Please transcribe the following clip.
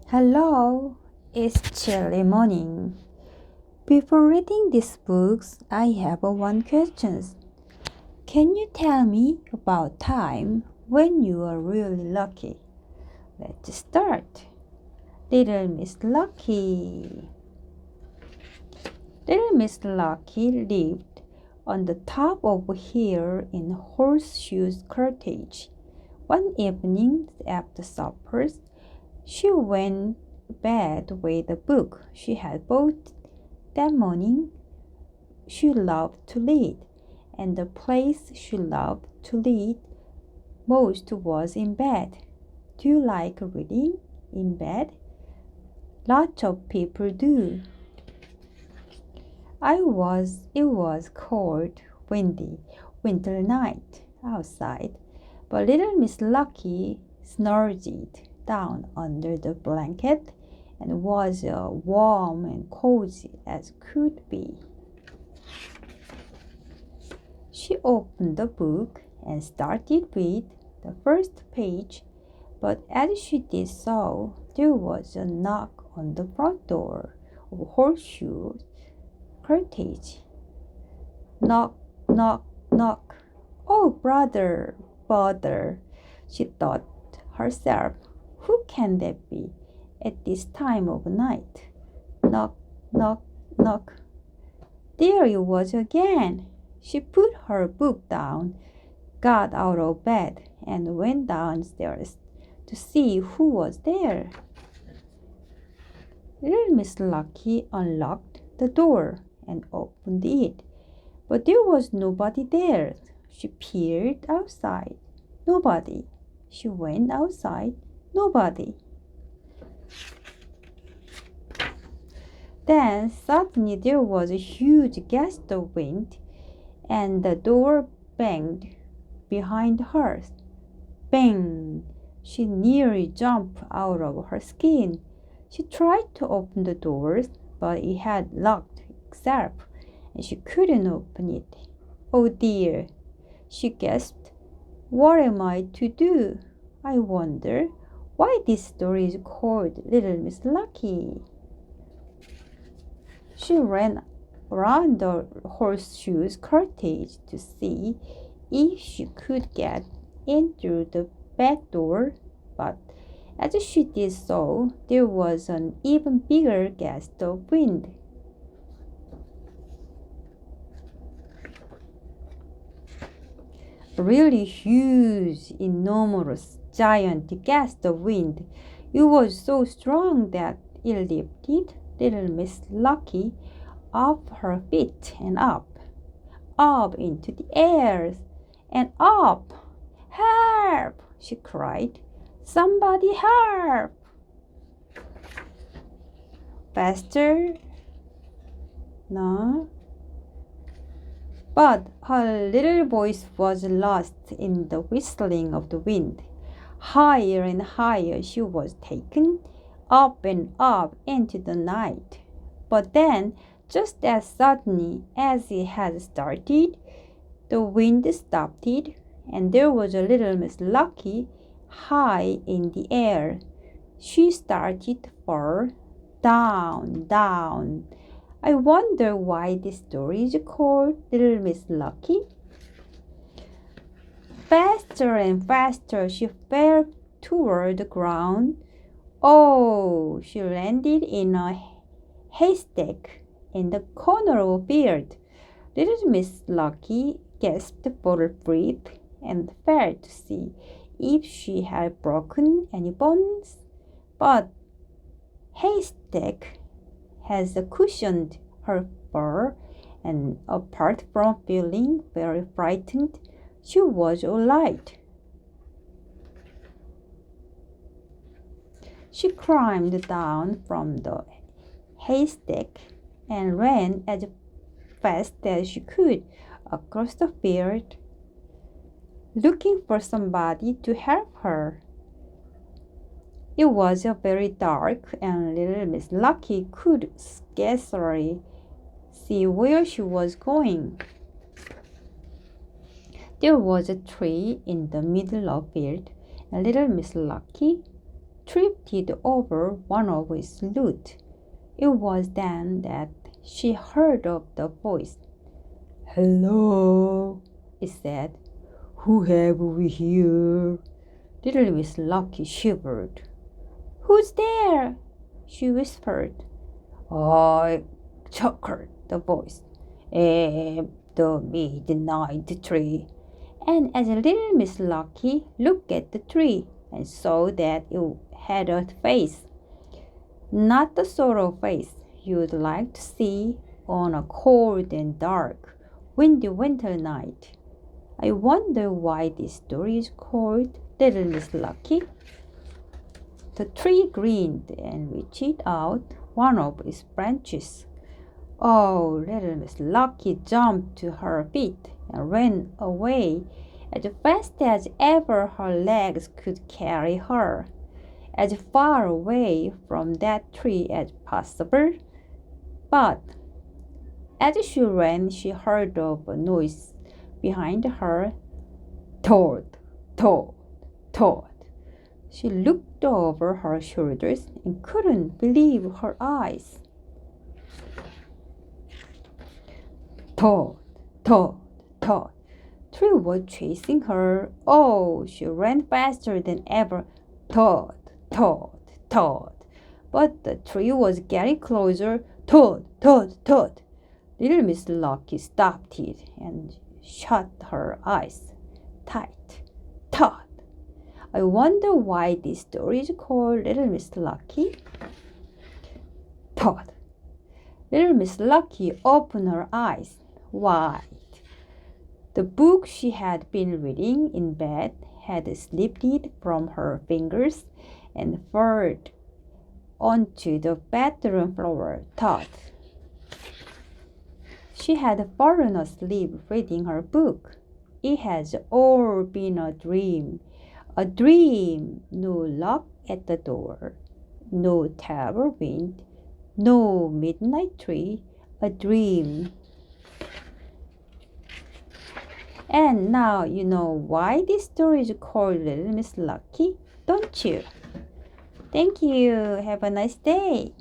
Hello, it's chilly morning. Before reading these books, I have one question. Can you tell me about time when you were really lucky? Let's start. Little Miss Lucky. Little Miss Lucky lived on the top of a hill in Horseshoe's cottage. One evening after supper, she went to bed with a book she had bought that morning. She loved to read, and the place she loved to read most was in bed. Do you like reading in bed? Lots of people do. It was cold, windy, winter night outside, but little Miss Lucky snoozed down under the blanket and was warm and cozy as could be. She opened the book and started with the first page, but as she did so, there was a knock on the front door of Horseshoe's cottage. Knock, knock, knock. Oh, brother, she thought herself. Who can that be at this time of night? Knock, knock, knock. There it was again. She put her book down, got out of bed, and went downstairs to see who was there. Little Miss Lucky unlocked the door and opened it, but there was nobody there. She peered outside. Nobody. She went outside. Nobody. Then suddenly there was a huge gust of wind, and the door banged behind her. Bang! She nearly jumped out of her skin. She tried to open the doors, but it had locked itself, and she couldn't open it. Oh dear, she gasped. What am I to do? I wonder why this story is called Little Miss Lucky. She ran around the Horseshoe's cottage to see if she could get in through the back door, but as she did so, there was an even bigger gust of wind. A really huge, enormous, giant gust of wind. It was so strong that it lifted little Miss Lucky off her feet and up into the air, and up. Help! She cried. Somebody help! Faster? No. But her little voice was lost in the whistling of the wind. Higher and higher she was taken, up and up into the night. But then, just as suddenly as it had started, the wind stopped it, and there was a little Miss Lucky high in the air. She started to fall down, down. I wonder why this story is called Little Miss Lucky. Faster and faster she fell toward the ground. Oh, she landed in a haystack in the corner of a field. Little Miss Lucky gasped for a breath and felt to see if she had broken any bones. But haystack has cushioned her fall, and apart from feeling very frightened, she was all right. She climbed down from the haystack and ran as fast as she could across the field, looking for somebody to help her. It was very dark, and little Miss Lucky could scarcely see where she was going. There was a tree in the middle of the field, and little Miss Lucky tripped over one of his lute. It was then that she heard of the voice. "Hello," it said. "Who have we here?" Little Miss Lucky shivered. "Who's there?" she whispered. "I," chuckled the voice, "am the midnight tree." And as little Miss Lucky looked at the tree and saw that it had a face, not the sort of face you'd like to see on a cold and dark, windy winter night. I wonder why this story is called Little Miss Lucky. The tree grinned and reached out one of its branches. Oh, little Miss Lucky jumped to her feet and ran away as fast as ever her legs could carry her, as far away from that tree as possible. But as she ran, she heard of a noise behind her. Toad, Toad, Toad. She looked over her shoulders and couldn't believe her eyes. Toad, Toad, Toad. Tree was chasing her. Oh, she ran faster than ever. Toad, Toad, Toad. But the tree was getting closer. Toad, Toad, Toad. Little Miss Lucky stopped it and shut her eyes tight. Toad. I wonder why this story is called Little Miss Lucky. Toad. Little Miss Lucky opened her eyes wide. The book she had been reading in bed had slipped from her fingers and fallen onto the bedroom floor. Toad. She had fallen asleep reading her book. It has all been a dream. A dream. No lock at the door. No terrible wind. No midnight tree. A dream. And now you know why this story is called Little Miss Lucky, don't you? Thank you. Have a nice day.